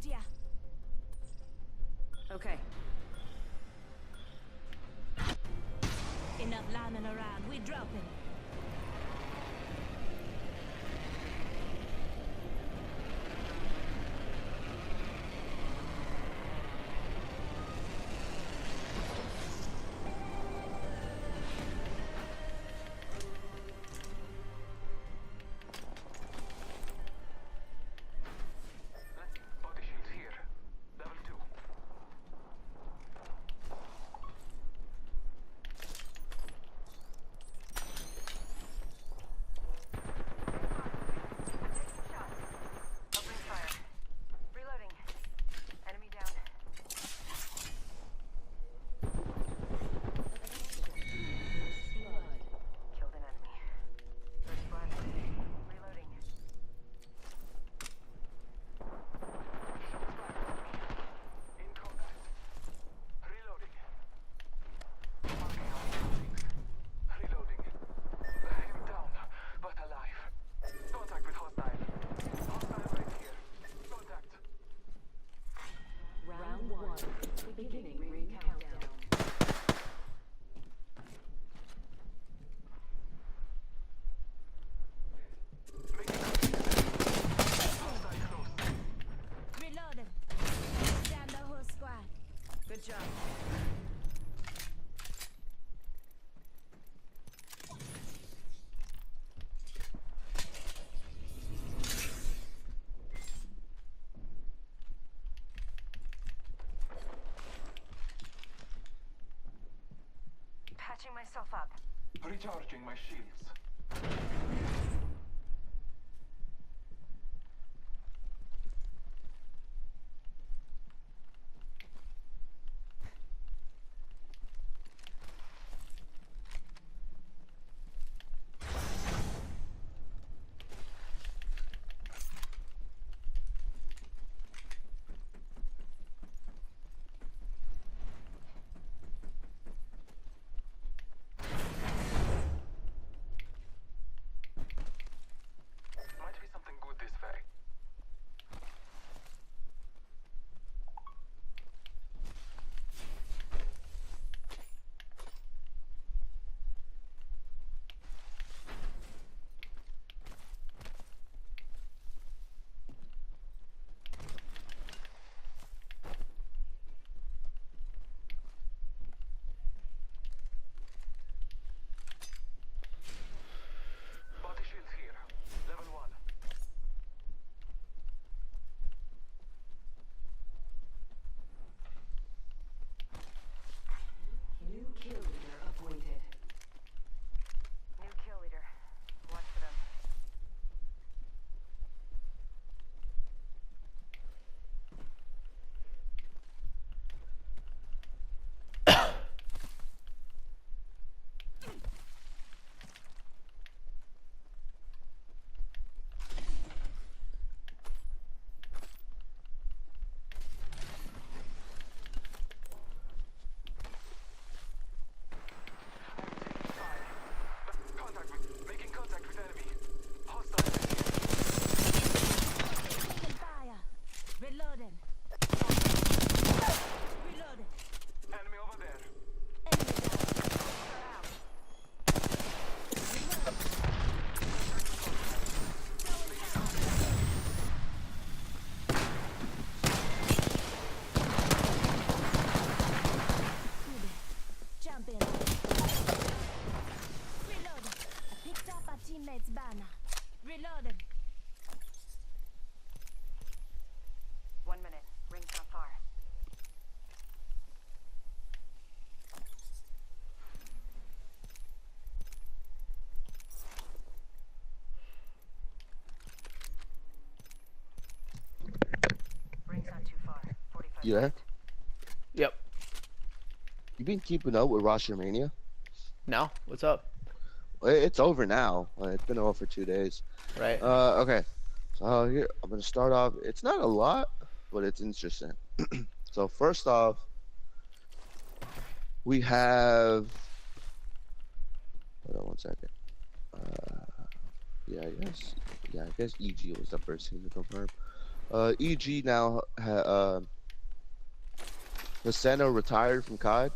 here. Okay. Enough lambing around. We dropping. Body shields here. Level 2. Opening fire. Reloading. Enemy down. Killed an enemy. First blood. Reloading. In contact. Reloading. Marking our surroundings. Reloading. Him down, but alive. Contact with hostile. Hostile right here. Contact. Round 1. Beginning ring countdown. Making contact. Hostile close. Reloading. Down the whole squad. Good job. Patching myself up. Recharging my shields. Might be something good this way. Body shields here. Level 1. New kill leader appointed. New kill leader. Watch for them. Making contact with enemy. Hostile. Taking fire. Reloading. Reloading. Enemy over there. Enemy down. Jump in. Reloading. I picked up our teammate's banner. Reloading. 1 minute. Ring's not far. Ring's not too far. 45 You there? minutes. Yep. You been keeping up with Rostermania? No? What's up? It's over now. It's been over for 2 days. Right. Okay. So here I'm gonna start off. It's not a lot, but it's interesting. So first off, we have. Hold on 1 second. Yeah, I guess EG was the first thing to confirm. EG now Hasena retired from COD.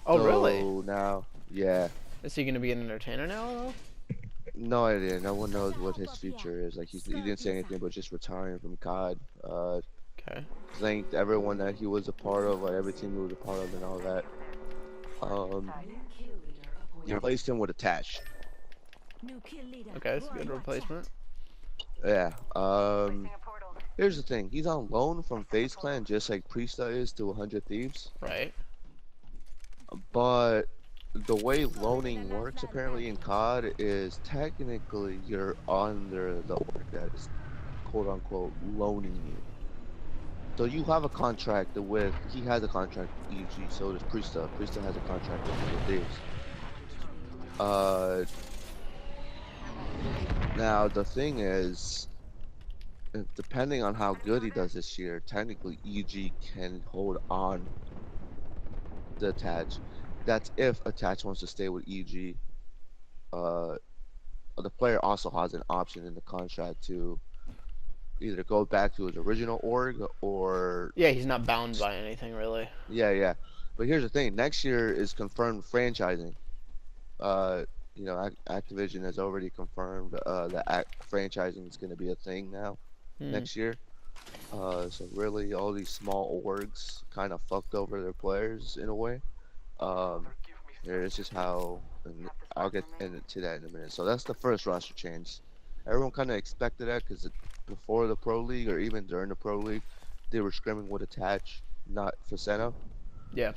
Oh, so really? Now, yeah, Is he gonna be an entertainer now, though? no idea. No one knows what his future is. Like he didn't say anything but just retiring from COD. Okay. Thanked everyone that he was a part of, like every team he was a part of, and all that. He replaced him with Attach. New kill leader. Okay, that's a good Roy replacement. Yeah. Placing a portal. Here's the thing. He's on loan from FaZe Clan, just like Priesta is to 100 Thieves. Right. But the way loaning works apparently in COD is technically you're under the org that is quote unquote loaning you. So you have a contract with, he has a contract with EG, so does Priesta. Priesta has a contract with 100 Thieves. Now the thing is, depending on how good he does this year, technically EG can hold on the Attach. That's if Attach wants to stay with EG. The player also has an option in the contract to either go back to his original org or Yeah, he's not bound by anything really. yeah. But here's the thing: next year is confirmed franchising. Activision has already confirmed that franchising is going to be a thing now next year. So really, all these small orgs kind of fucked over their players in a way. It's just how, and I'll get into that in a minute. So that's the first roster change. Everyone kind of expected that because before the Pro League or even during the Pro League, they were scrimming with Attach, not Facena. Yeah.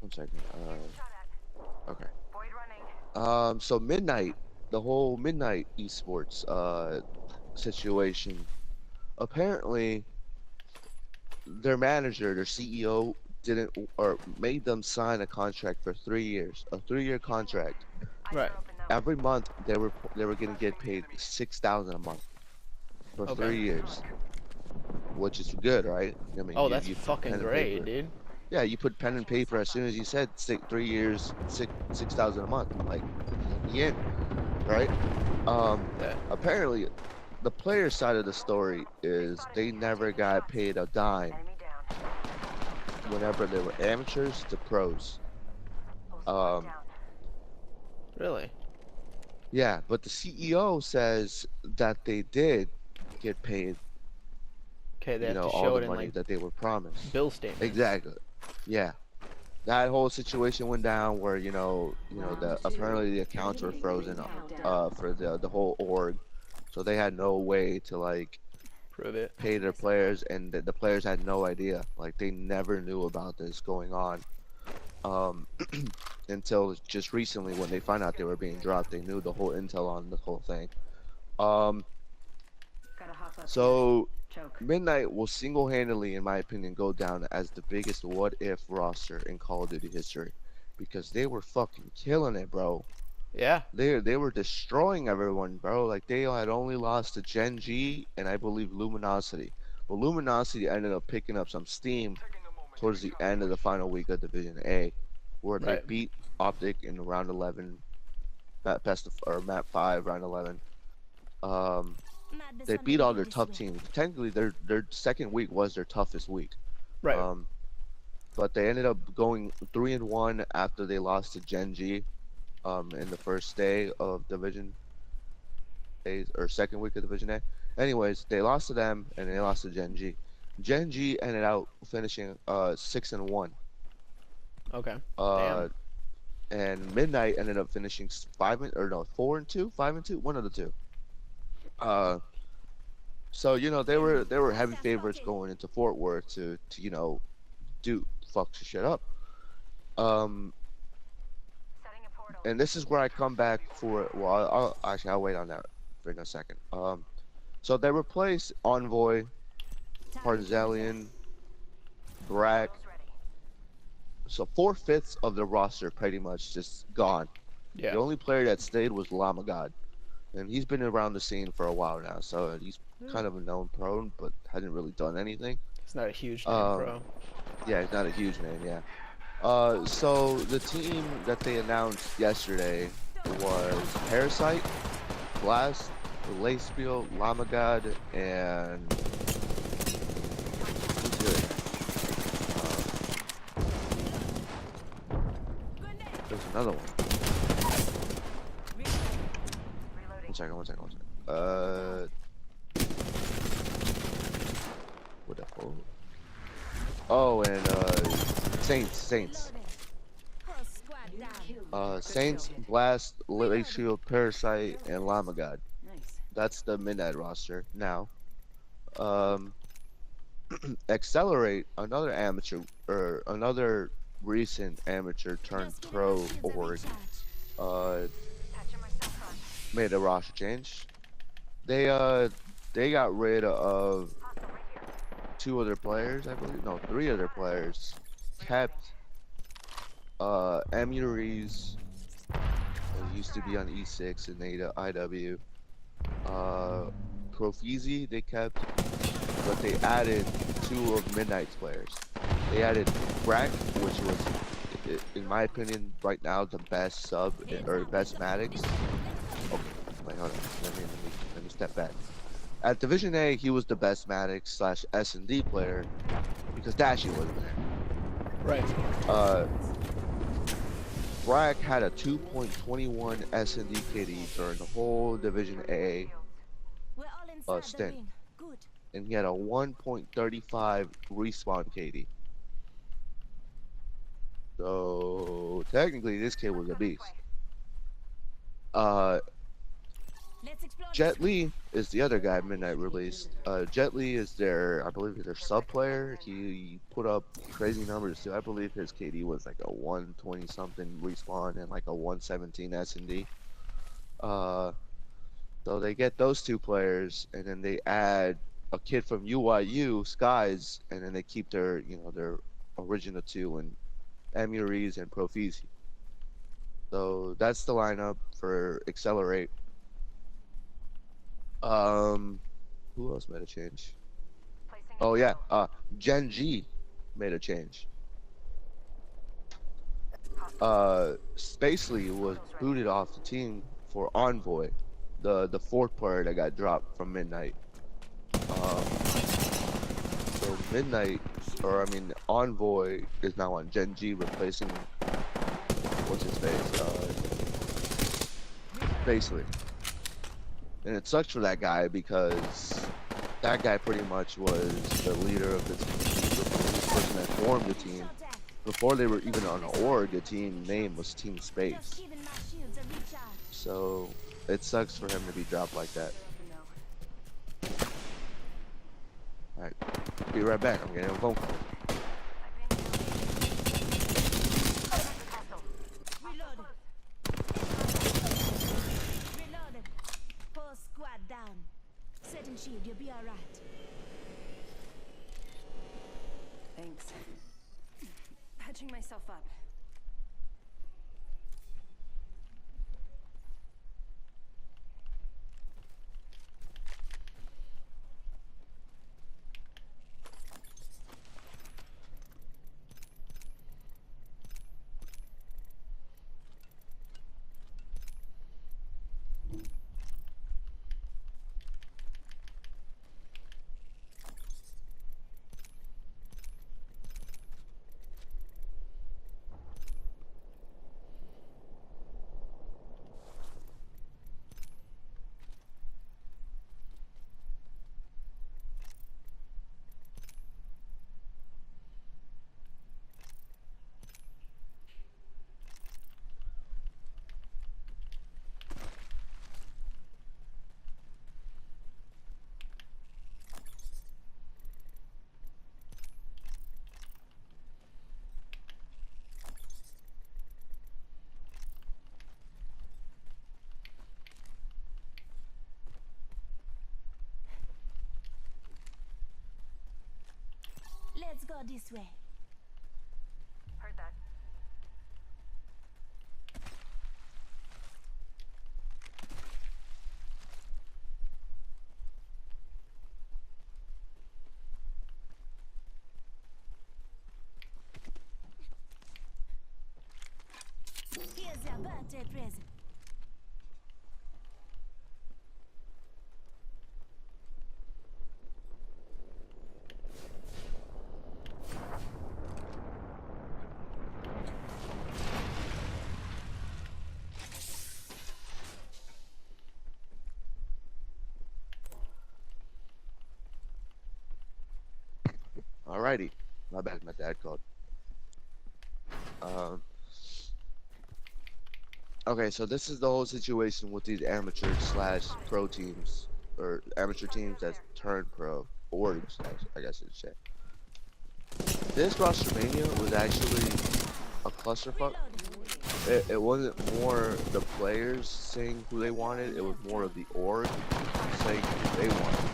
One second. Okay. Void running. So Midnight, the whole Midnight Esports situation. Apparently, their manager, their CEO, didn't or made them sign a contract for 3 years, a 3-year contract. Right. Every month they were gonna get paid $6,000 a month for Okay. 3 years, which is good, right? I mean, Oh, you- that's you put fucking pen and great, paper. dude. Yeah, you put pen and paper as soon as you said 3 years, 6,000 a month, like yeah, right? Yeah. Apparently, the player side of the story is they never got paid a dime Enemy down. whenever they were amateurs to pros. Down. Really? Yeah, but the CEO says that they did get paid, Okay, they have to all show the it in money like that they were promised. bill statements. Exactly. Yeah. That whole situation went down where apparently the accounts were frozen for the whole org, so they had no way to like Prove it. pay their players, and the players had no idea. Like they never knew about this going on until just recently when they found out they were being dropped. They knew the whole intel on the whole thing. Gotta hop up. So Choke. Midnight will single-handedly, in my opinion, go down as the biggest what-if roster in Call of Duty history, because they were fucking killing it, bro. Yeah. They were destroying everyone, bro. Like they had only lost to Gen G and I believe Luminosity, but Luminosity ended up picking up some steam towards the end of the final week of Division A, where they Right. beat Optic in round 11, map 5, round 11. They beat all their tough teams. Technically, their second week was their toughest week. Right. But they ended up going 3-1 after they lost to Gen G, in the first day of Division A or second week of Division A. Anyways, they lost to them and they lost to Gen G. Gen G ended out finishing 6-1. Okay. And Midnight ended up finishing 4-2, 5-2, one of the two. So they were heavy favorites going into Fort Worth to do fuck shit up. Setting a portal. And this is where I come back for. Well, I'll wait on that for a second. So they replaced Envoy, Parzelian, Brack. Portal's ready. So 4/5 of the roster pretty much just gone. Yeah. The only player that stayed was Lamagod, and he's been around the scene for a while now. So he's kind of a known pro, but hasn't really done anything. It's not a huge name, bro. Yeah, he's not a huge name. Yeah. So the team that they announced yesterday was Parasite, Blast, Lacefield, Lamagod, and who's good? There's another one. One second. What the fuck? Oh, and Saints. Whole squad down. Saints, Blast, Lily Shield, Parasite, and Lamagod. Nice. That's the midnight roster. Now, Accelerate, another amateur or another recent amateur turned Just give pro my shields a org, recharge. Patching myself up. made a roster change. They got rid of Hostile right here. 2 other players, I believe. No, 3 other players. Kept Amuri's, who used to be on E6 and IW. Profizi they kept, but they added 2 of Midnight's players. They added Brack, which was, in my opinion, right now the best sub or best Maddox. Okay, wait, hold on. Let me step back. At Division A, he was the best Maddox / S&D player because Dashy wasn't there. Right. Brack had a 2.21 S&D KD during the whole Division A, We're all inside the stint. ring. Good. and he had a 1.35 respawn KD. So technically, this kid was a beast. Let's explore Jet this. Li is the other guy Midnight released. Jet Li is their, I believe, their sub player. He put up crazy numbers too. I believe his KD was like a 120 something respawn and like a 117 S&D. So they get those 2 players, and then they add a kid from UYU, Skies, and then they keep their, their original 2 and Amuriz and Profizi. So that's the lineup for Accelerate. Who else made a change? Placing Oh a yeah, kill. Gen G made a change. Spacely was booted off the team for Envoy, the 4th player that got dropped from Midnight. So Midnight, or I mean Envoy, is now on Gen G, replacing what's his face, Spacely. And it sucks for that guy because that guy pretty much was the leader of the team, the person that formed the team. Before they were even on the org, the team name was Team Just Space. giving my shields a recharge. So it sucks for him to be dropped like that. Alright, be right back. I'm getting a phone call. Reloaded. Reloaded. Whole squad down. Setting shield, you'll be alright. Thanks. Patching myself up. Let's go this way. Heard that. Here's your birthday present. Alrighty. My bad, my dad called. Um, okay, so this is the whole situation with these amateur slash pro teams, or amateur teams that turn pro, orgs, I guess you'd say. This Rostermania was actually a clusterfuck. It wasn't more the players saying who they wanted, it was more of the org saying who they wanted.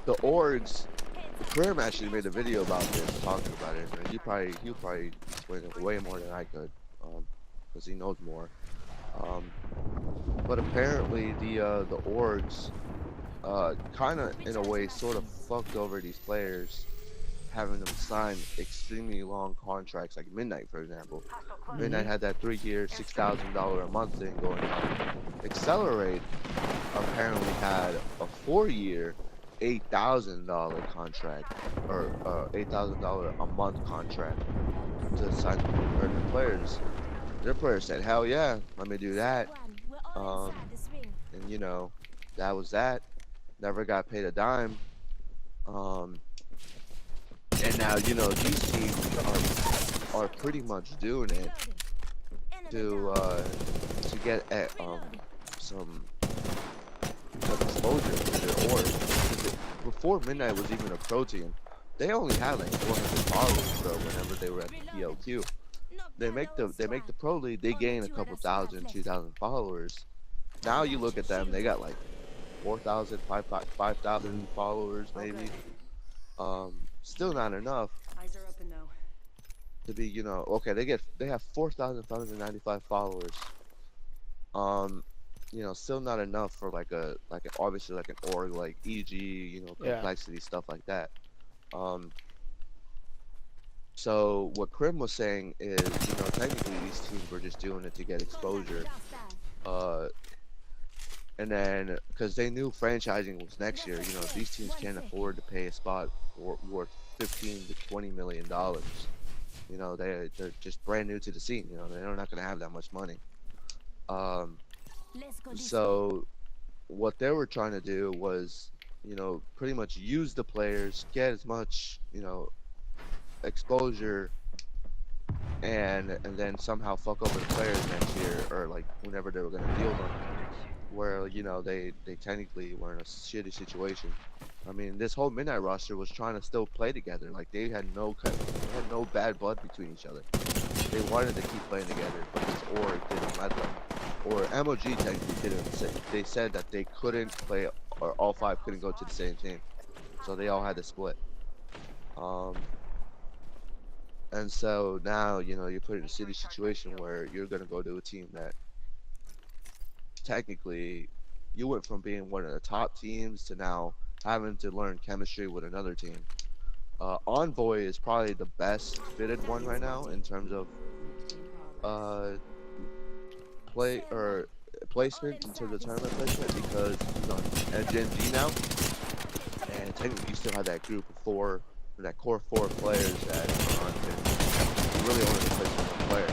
The orgs, Grim actually made a video about this, talking about it, and he'll probably explain it way more than I could, because he knows more. But apparently the orgs, kind of in a way sort of fucked over these players, having them sign extremely long contracts, like Midnight, for example. Midnight had that 3-year, $6,000 a month thing going on. Accelerate apparently had a 4-year, $8,000 contract, or $8,000 a month contract to sign American players. Their players said, "Hell yeah, let me do that." And you know, that was that. Never got paid a dime. And now, you know, these teams are pretty much doing it to get at some exposure to their org. Before Midnight was even a pro team, they only had like 400 followers, bro. Whenever they were at the PLQ, they make the pro league, they gain a couple thousand, 2,000 followers. Now you look at them, they got like 4,000, 5,000 followers maybe. Still not enough Eyes are open though. to be, you know, okay, they have 4,595 followers. You know, still not enough for like obviously like an org like EG, you know, complexity, stuff like that. So what Krim was saying is, you know, technically these teams were just doing it to get exposure. And then, because they knew franchising was next year, you know, these teams can't afford to pay a spot worth $15 to $20 million. You know, they're just brand new to the scene. You know, they're not gonna have that much money. So what they were trying to do was, you know, pretty much use the players, get as much, you know, exposure, and then somehow fuck over the players next year, or like whenever they were gonna deal them, where, you know, they technically were in a shitty situation. I mean, this whole Midnight roster was trying to still play together. Like they had no bad blood between each other. They wanted to keep playing together, but this org didn't let them. Or MOG technically didn't. They said that they couldn't play, or all 5 couldn't go to the same team, so they all had to split. And so now, you know, you're put in a city situation where you're gonna go to a team that technically you went from being one of the top teams to now having to learn chemistry with another team. Envoy is probably the best fitted one right now in terms of placement into the tournament placement, because he's on Gen G now, and technically you still have that group of 4, that core 4 players that are on Gen G. You really only replace one player.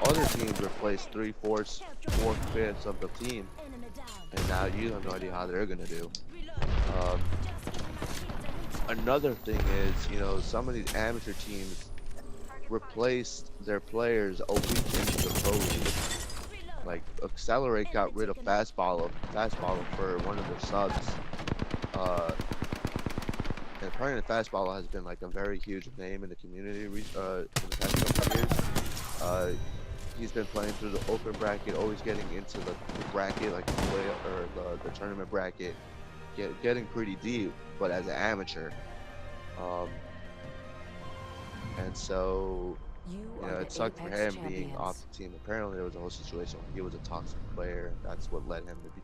Other teams replace 3/4, 4/5 of the team, and now you have no idea how they're gonna do. Another thing is, you know, some of these amateur teams replaced their players a week into the pro league. Like Accelerate got rid of Fastballer for one of their subs. And apparently Fastballer has been like a very huge name in the community in the past couple of years. He's been playing through the open bracket, always getting into the bracket, like the tournament bracket, getting pretty deep, but as an amateur. And so, you know, it sucked for him being off the team. Apparently there was a whole situation where he was a toxic player. That's what led him to be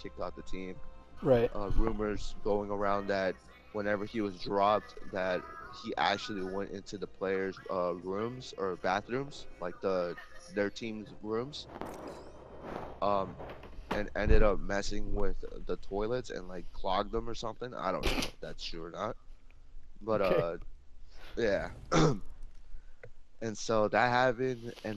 kicked off the team. Right. Rumors going around that whenever he was dropped, that he actually went into the players' rooms or bathrooms, like their team's rooms, and ended up messing with the toilets and like clogged them or something. I don't know if that's true or not, but yeah. And so that happened, and